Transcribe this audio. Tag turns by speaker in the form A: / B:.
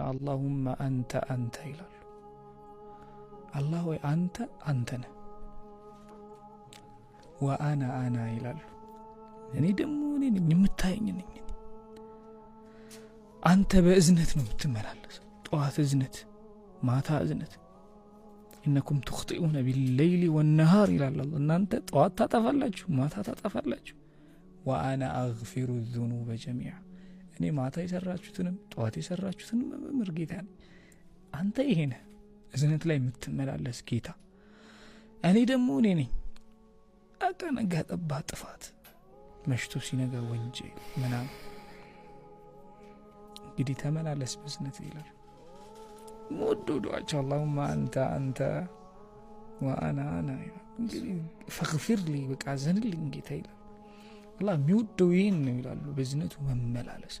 A: اللهم أنت ይላሉ። አላህ ወይ አንተ ነህ። ወአና ይላሉ። እኔ ደግሞ እኔ ነኝ የምታየኝ ነኝ። አንተ በእዝነት ነው የምትመላለሰው። ጠዋት እዝነት፣ ማታ እዝነት። إنكم تخطئون بالليل والنهار ይላል አላህ። እናንተ ጠዋት ታጠፋላችሁ፣ ማታ ታጠፋላችሁ። وأنا أغفر الذنوب جميعا እኔ ማታ የሰራችሁትንም ጠዋት የሰራችሁትንም መምህር ጌታ ነኝ። አንተ ይሄ ነህ እዝነት ላይ የምትመላለስ ጌታ። እኔ ደግሞ እኔ ነኝ አቀነጋ ጠባ ጥፋት፣ መሽቶ ሲነጋ ወንጀል ምናምን። እንግዲህ ተመላለስ በእዝነት ይላል። ودعاء اللهم أنت وأنا እንግዲህ فاغفر لي በቃ ዘንልኝ ጌታ ይላል። አላህ የሚወደው ይሄን ነው ይላሉ። በእዝነቱ መመላለስ